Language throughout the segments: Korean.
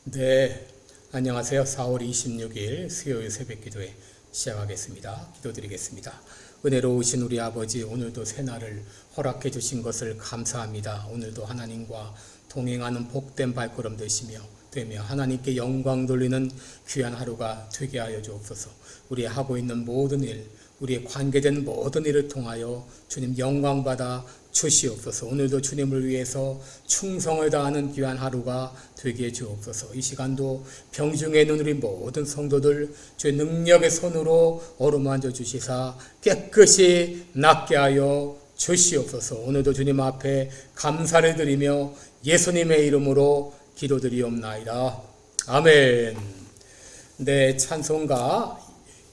네, 안녕하세요. 4월 26일 수요일 새벽기도회 시작하겠습니다. 기도드리겠습니다. 은혜로우신 우리 아버지, 오늘도 새날을 허락해 주신 것을 감사합니다. 오늘도 하나님과 동행하는 복된 발걸음 되며 하나님께 영광 돌리는 귀한 하루가 되게 하여 주옵소서. 우리 하고 있는 모든 일, 우리의 관계된 모든 일을 통하여 주님 영광받아 주시옵소서. 오늘도 주님을 위해서 충성을 다하는 귀한 하루가 되게 해 주옵소서. 이 시간도 병중에 있는 우리 모든 성도들 주의 능력의 손으로 어루만져 주시사 깨끗이 낫게 하여 주시옵소서. 오늘도 주님 앞에 감사를 드리며 예수님의 이름으로 기도드리옵나이다. 아멘. 네, 찬송가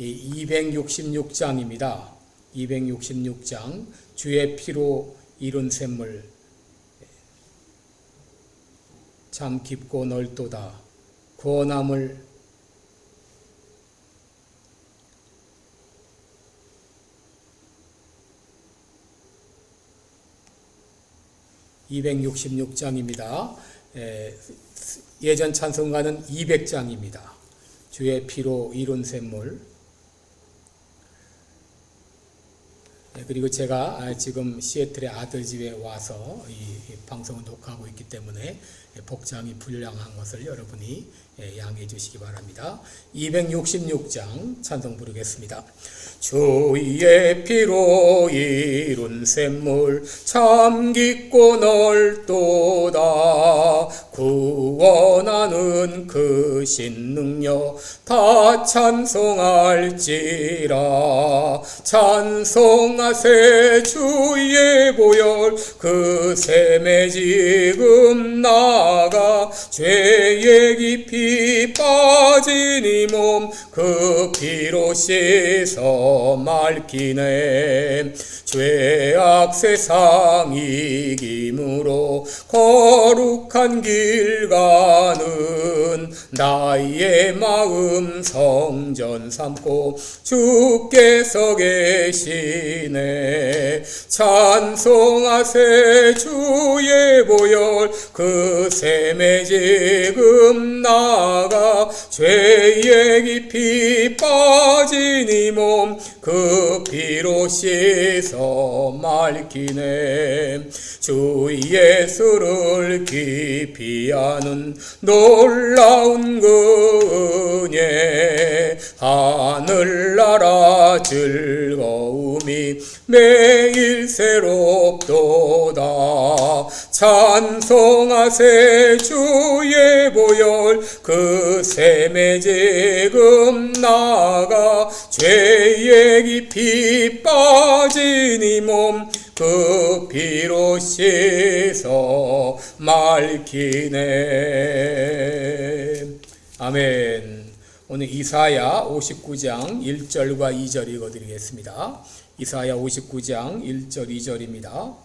266장입니다. 266장 주의 피로 이룬 샘물 참 깊고 넓도다. 구원함을 266장입니다. 예전 찬송가는 200장입니다. 주의 피로 이룬 샘물. 그리고 제가 지금 시애틀의 아들 집에 와서 이 방송을 녹화하고 있기 때문에 복장이 불량한 것을 여러분이 양해해 주시기 바랍니다. 266장 찬송 부르겠습니다. 주의 피로 이룬 샘물 참 깊고 넓도다. 구원하는 그 신능력 다 찬송할지라. 찬송하세 주의 보혈 그 샘에 지금 나가. 죄의 깊이 빠진 이 몸 그 피로 씻어 맑히네. 죄악 세상 이김으로 거룩한 길 가는 나의 마음 성전 삼고 주께서 계시네. 찬송하세 주의 보혈 그 샘에 지금 나가. 죄의 깊이 빠진 이 몸 그 피로 씻어 맑히네. 주 예수를 깊이 아는 놀라운 그 은혜 하늘나라 즐거움이 매일 새롭도다. 찬송하세 주의 보혈 그 샘에 지금 나가. 죄의 깊이 빠진 이 몸 그 피로 씻어 맑히네. 아멘. 오늘 이사야 59장 1절과 2절 읽어드리겠습니다. 이사야 59장 1절 2절입니다.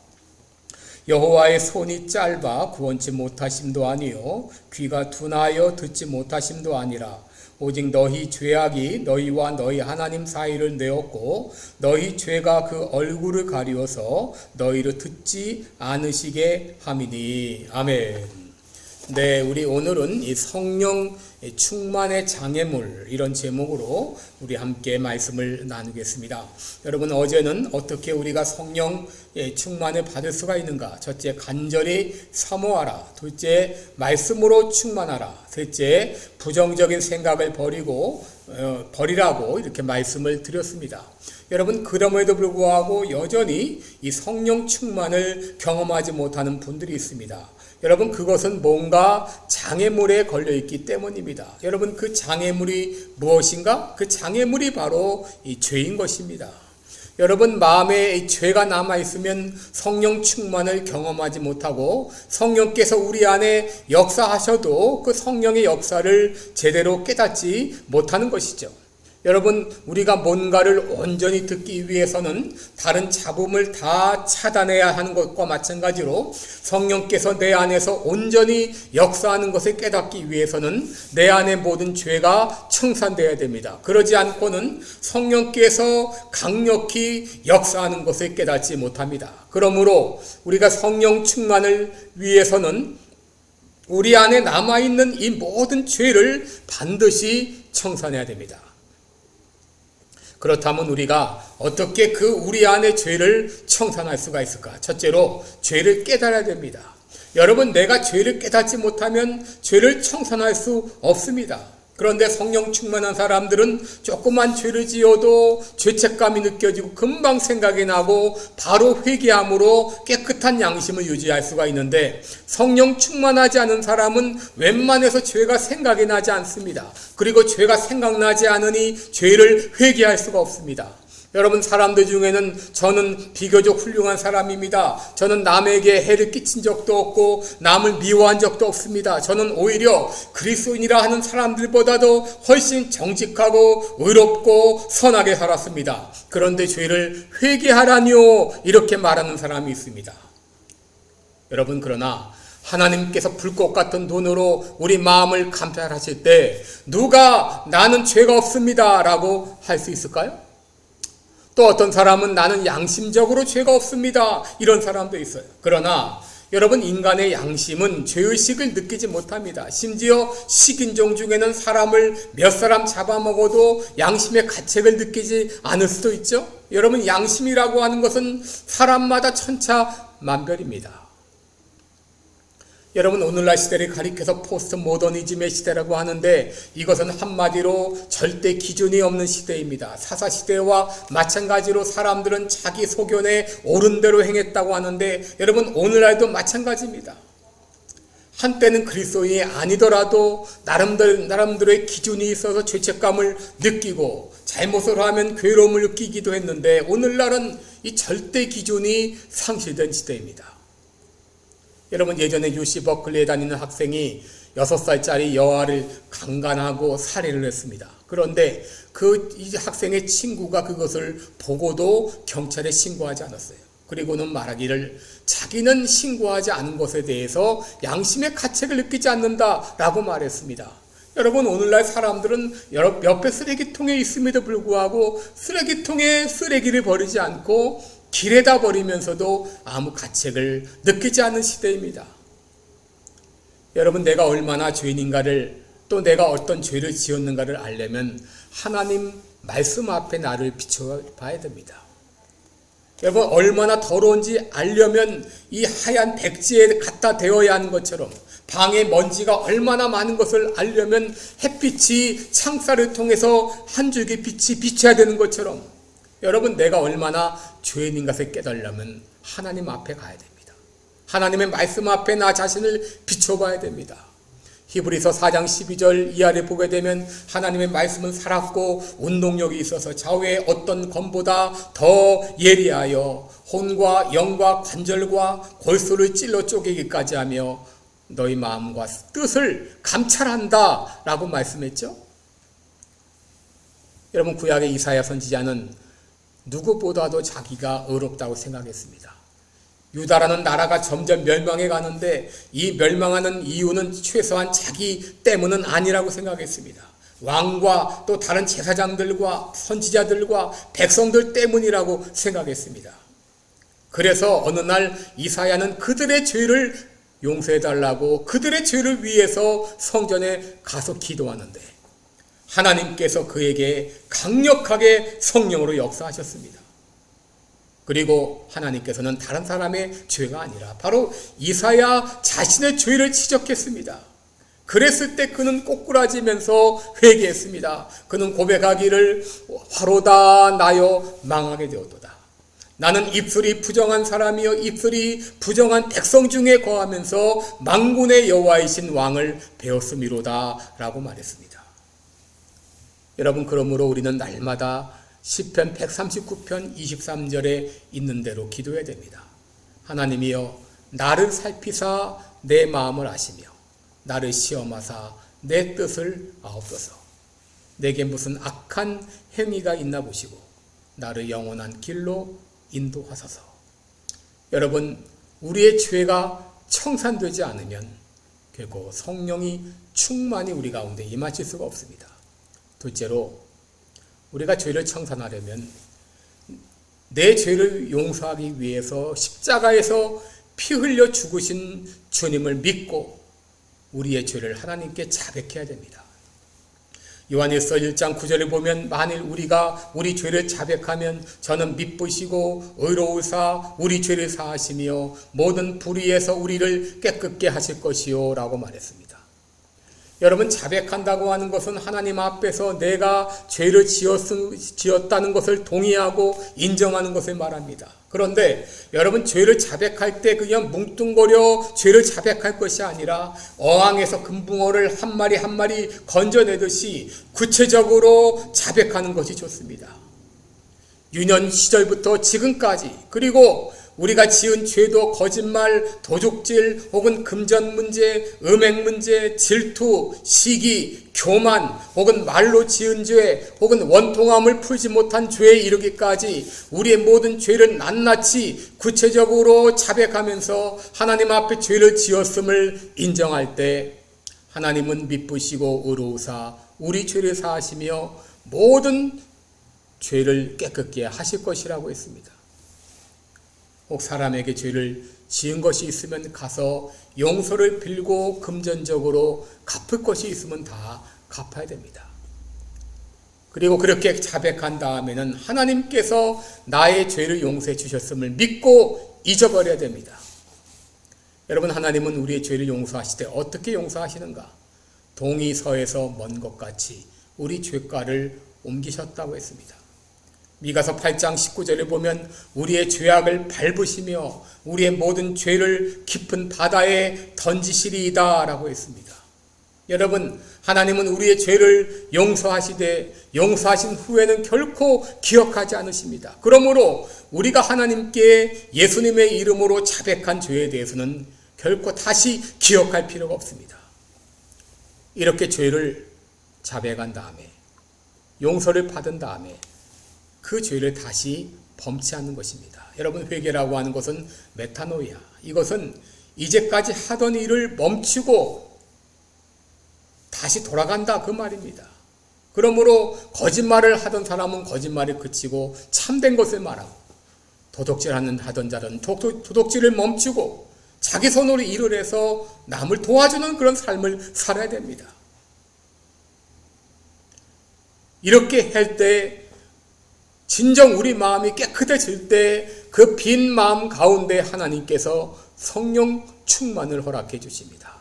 여호와의 손이 짧아 구원치 못하심도 아니요 귀가 둔하여 듣지 못하심도 아니라 오직 너희 죄악이 너희와 너희 하나님 사이를 내었고 너희 죄가 그 얼굴을 가리워서 너희를 듣지 않으시게 함이니. 아멘. 네, 우리 오늘은 이 성령 충만의 장애물, 이런 제목으로 우리 함께 말씀을 나누겠습니다. 여러분, 어제는 어떻게 우리가 성령 충만을 받을 수가 있는가? 첫째, 간절히 사모하라. 둘째, 말씀으로 충만하라. 셋째, 부정적인 생각을 버리라고 이렇게 말씀을 드렸습니다. 여러분, 그럼에도 불구하고 여전히 이 성령 충만을 경험하지 못하는 분들이 있습니다. 여러분, 그것은 뭔가 장애물에 걸려있기 때문입니다. 여러분, 그 장애물이 무엇인가? 그 장애물이 바로 이 죄인 것입니다. 여러분, 마음에 죄가 남아있으면 성령 충만을 경험하지 못하고 성령께서 우리 안에 역사하셔도 그 성령의 역사를 제대로 깨닫지 못하는 것이죠. 여러분, 우리가 뭔가를 온전히 듣기 위해서는 다른 잡음을 다 차단해야 하는 것과 마찬가지로 성령께서 내 안에서 온전히 역사하는 것을 깨닫기 위해서는 내 안의 모든 죄가 청산되어야 됩니다. 그러지 않고는 성령께서 강력히 역사하는 것을 깨닫지 못합니다. 그러므로 우리가 성령 충만을 위해서는 우리 안에 남아있는 이 모든 죄를 반드시 청산해야 됩니다. 그렇다면 우리가 어떻게 그 우리 안의 죄를 청산할 수가 있을까? 첫째로 죄를 깨달아야 됩니다. 여러분, 내가 죄를 깨닫지 못하면 죄를 청산할 수 없습니다. 그런데 성령 충만한 사람들은 조그만 죄를 지어도 죄책감이 느껴지고 금방 생각이 나고 바로 회개함으로 깨끗한 양심을 유지할 수가 있는데, 성령 충만하지 않은 사람은 웬만해서 죄가 생각이 나지 않습니다. 그리고 죄가 생각나지 않으니 죄를 회개할 수가 없습니다. 여러분, 사람들 중에는 저는 비교적 훌륭한 사람입니다. 저는 남에게 해를 끼친 적도 없고 남을 미워한 적도 없습니다. 저는 오히려 그리스도인이라 하는 사람들보다도 훨씬 정직하고 의롭고 선하게 살았습니다. 그런데 죄를 회개하라뇨, 이렇게 말하는 사람이 있습니다. 여러분, 그러나 하나님께서 불꽃 같은 눈으로 우리 마음을 감찰하실 때 누가 나는 죄가 없습니다 라고 할 수 있을까요? 또 어떤 사람은 나는 양심적으로 죄가 없습니다, 이런 사람도 있어요. 그러나 여러분, 인간의 양심은 죄의식을 느끼지 못합니다. 심지어 식인종 중에는 사람을 몇 사람 잡아먹어도 양심의 가책을 느끼지 않을 수도 있죠. 여러분, 양심이라고 하는 것은 사람마다 천차만별입니다. 여러분, 오늘날 시대를 가리켜서 포스트 모더니즘의 시대라고 하는데, 이것은 한마디로 절대 기준이 없는 시대입니다. 사사시대와 마찬가지로 사람들은 자기 소견에 옳은 대로 행했다고 하는데, 여러분, 오늘날도 마찬가지입니다. 한때는 그리스도인이 아니더라도 나름대로의 기준이 있어서 죄책감을 느끼고 잘못을 하면 괴로움을 느끼기도 했는데, 오늘날은 이 절대 기준이 상실된 시대입니다. 여러분, 예전에 UC 버클리에 다니는 학생이 6살짜리 여아를 강간하고 살해를 했습니다. 그런데 이 학생의 친구가 그것을 보고도 경찰에 신고하지 않았어요. 그리고는 말하기를 자기는 신고하지 않은 것에 대해서 양심의 가책을 느끼지 않는다라고 말했습니다. 여러분, 오늘날 사람들은 옆에 쓰레기통에 있음에도 불구하고 쓰레기통에 쓰레기를 버리지 않고 길에다 버리면서도 아무 가책을 느끼지 않는 시대입니다. 여러분, 내가 얼마나 죄인인가를, 또 내가 어떤 죄를 지었는가를 알려면 하나님 말씀 앞에 나를 비춰봐야 됩니다. 여러분, 얼마나 더러운지 알려면 이 하얀 백지에 갖다 대어야 하는 것처럼, 방에 먼지가 얼마나 많은 것을 알려면 햇빛이 창살을 통해서 한 줄기 빛이 비쳐야 되는 것처럼, 여러분, 내가 얼마나 죄인인 것을 깨달으려면 하나님 앞에 가야 됩니다. 하나님의 말씀 앞에 나 자신을 비춰봐야 됩니다. 히브리서 4장 12절 이하를 보게 되면 하나님의 말씀은 살았고 운동력이 있어서 좌우의 어떤 검보다 더 예리하여 혼과 영과 관절과 골수를 찔러 쪼개기까지 하며 너희 마음과 뜻을 감찰한다 라고 말씀했죠. 여러분, 구약의 이사야 선지자는 누구보다도 자기가 의롭다고 생각했습니다. 유다라는 나라가 점점 멸망해 가는데 이 멸망하는 이유는 최소한 자기 때문은 아니라고 생각했습니다. 왕과 또 다른 제사장들과 선지자들과 백성들 때문이라고 생각했습니다. 그래서 어느 날 이사야는 그들의 죄를 용서해달라고 그들의 죄를 위해서 성전에 가서 기도하는데, 하나님께서 그에게 강력하게 성령으로 역사하셨습니다. 그리고 하나님께서는 다른 사람의 죄가 아니라 바로 이사야 자신의 죄를 지적했습니다. 그랬을 때 그는 꼬꾸라지면서 회개했습니다. 그는 고백하기를 화로다 나여 망하게 되었도다. 나는 입술이 부정한 사람이여 입술이 부정한 백성 중에 거하면서 만군의 여호와이신 왕을 배웠음이로다 라고 말했습니다. 여러분, 그러므로 우리는 날마다 시편 139편 23절에 있는 대로 기도해야 됩니다. 하나님이여, 나를 살피사 내 마음을 아시며 나를 시험하사 내 뜻을 아옵소서. 내게 무슨 악한 행위가 있나 보시고 나를 영원한 길로 인도하소서. 여러분, 우리의 죄가 청산되지 않으면 결국 성령이 충만히 우리 가운데 임하실 수가 없습니다. 둘째로, 우리가 죄를 청산하려면 내 죄를 용서하기 위해서 십자가에서 피 흘려 죽으신 주님을 믿고 우리의 죄를 하나님께 자백해야 됩니다. 요한일서 1장 9절에 보면 만일 우리가 우리 죄를 자백하면 저는 미쁘시고 의로우사 우리 죄를 사하시며 모든 불의에서 우리를 깨끗게 하실 것이요 라고 말했습니다. 여러분, 자백한다고 하는 것은 하나님 앞에서 내가 죄를 지었다는 것을 동의하고 인정하는 것을 말합니다. 그런데 여러분, 죄를 자백할 때 그냥 뭉뚱거려 죄를 자백할 것이 아니라 어항에서 금붕어를 한 마리 한 마리 건져내듯이 구체적으로 자백하는 것이 좋습니다. 유년 시절부터 지금까지, 그리고 우리가 지은 죄도 거짓말, 도둑질, 혹은 금전 문제, 음행 문제, 질투, 시기, 교만, 혹은 말로 지은 죄, 혹은 원통함을 풀지 못한 죄에 이르기까지 우리의 모든 죄를 낱낱이 구체적으로 자백하면서 하나님 앞에 죄를 지었음을 인정할 때 하나님은 미쁘시고 의로우사 우리 죄를 사하시며 모든 죄를 깨끗게 하실 것이라고 했습니다. 혹 사람에게 죄를 지은 것이 있으면 가서 용서를 빌고 금전적으로 갚을 것이 있으면 다 갚아야 됩니다. 그리고 그렇게 자백한 다음에는 하나님께서 나의 죄를 용서해 주셨음을 믿고 잊어버려야 됩니다. 여러분, 하나님은 우리의 죄를 용서하실 때 어떻게 용서하시는가? 동이 서에서 먼 것 같이 우리 죄가를 옮기셨다고 했습니다. 미가서 8장 19절에 보면 우리의 죄악을 밟으시며 우리의 모든 죄를 깊은 바다에 던지시리이다 라고 했습니다. 여러분, 하나님은 우리의 죄를 용서하시되 용서하신 후에는 결코 기억하지 않으십니다. 그러므로 우리가 하나님께 예수님의 이름으로 자백한 죄에 대해서는 결코 다시 기억할 필요가 없습니다. 이렇게 죄를 자백한 다음에 용서를 받은 다음에 그 죄를 다시 범치 않는 것입니다. 여러분, 회개라고 하는 것은 메타노이아, 이것은 이제까지 하던 일을 멈추고 다시 돌아간다 그 말입니다. 그러므로 거짓말을 하던 사람은 거짓말에 그치고 참된 것을 말하고, 도둑질하던 자는 도둑질을 멈추고 자기 손으로 일을 해서 남을 도와주는 그런 삶을 살아야 됩니다. 이렇게 할 때 진정 우리 마음이 깨끗해질 때 그 빈 마음 가운데 하나님께서 성령 충만을 허락해 주십니다.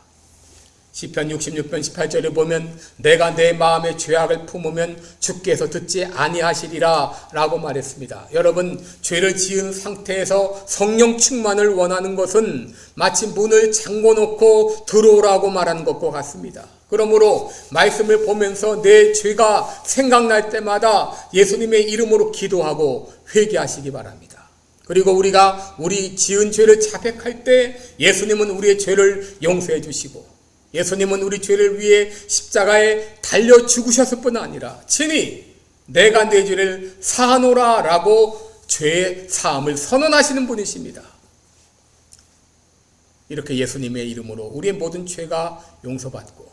시편 66편 18절에 보면 내가 내 마음의 죄악을 품으면 주께서 듣지 아니하시리라 라고 말했습니다. 여러분, 죄를 지은 상태에서 성령 충만을 원하는 것은 마치 문을 잠궈놓고 들어오라고 말하는 것과 같습니다. 그러므로 말씀을 보면서 내 죄가 생각날 때마다 예수님의 이름으로 기도하고 회개하시기 바랍니다. 그리고 우리가 우리 지은 죄를 자백할 때 예수님은 우리의 죄를 용서해 주시고, 예수님은 우리 죄를 위해 십자가에 달려 죽으셨을 뿐 아니라 친히 내가 내 죄를 사하노라 라고 죄의 사함을 선언하시는 분이십니다. 이렇게 예수님의 이름으로 우리의 모든 죄가 용서받고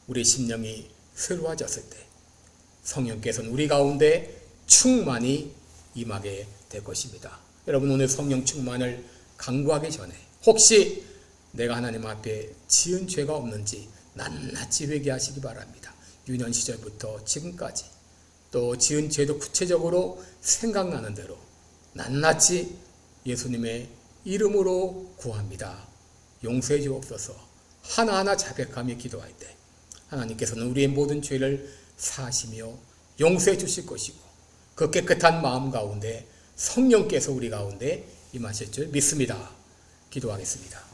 우리의 심령이 새로워졌을 때 성령께서는 우리 가운데 충만히 임하게 될 것입니다. 여러분, 오늘 성령 충만을 간구하기 전에 혹시 내가 하나님 앞에 지은 죄가 없는지 낱낱이 회개하시기 바랍니다. 유년 시절부터 지금까지, 또 지은 죄도 구체적으로 생각나는 대로 낱낱이 예수님의 이름으로 구합니다. 용서해 주옵소서. 하나하나 자백하며 기도할 때 하나님께서는 우리의 모든 죄를 사하시며 용서해 주실 것이고, 그 깨끗한 마음 가운데 성령께서 우리 가운데 임하실 줄 믿습니다. 기도하겠습니다.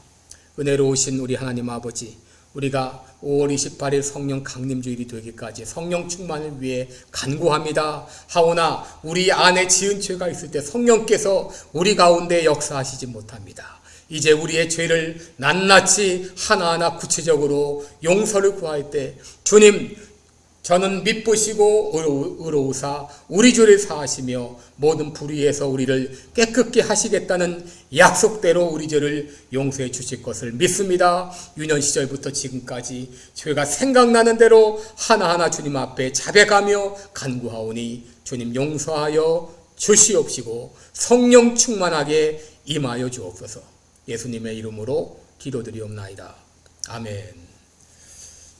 은혜로우신 우리 하나님 아버지, 우리가 5월 28일 성령 강림주일이 되기까지 성령 충만을 위해 간구합니다. 하오나 우리 안에 지은 죄가 있을 때 성령께서 우리 가운데 역사하시지 못합니다. 이제 우리의 죄를 낱낱이 하나하나 구체적으로 용서를 구할 때 주님, 저는 미쁘시고 의로우사 우리 죄를 사하시며 모든 불의에서 우리를 깨끗게 하시겠다는 약속대로 우리 죄를 용서해 주실 것을 믿습니다. 유년 시절부터 지금까지 죄가 생각나는 대로 하나하나 주님 앞에 자백하며 간구하오니 주님 용서하여 주시옵시고 성령 충만하게 임하여 주옵소서. 예수님의 이름으로 기도드리옵나이다. 아멘.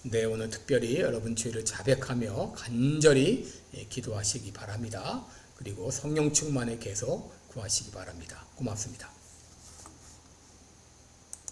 네, 오늘 특별히 여러분 주의를 자백하며 간절히 기도하시기 바랍니다. 그리고 성령 충만에 계속 구하시기 바랍니다. 고맙습니다.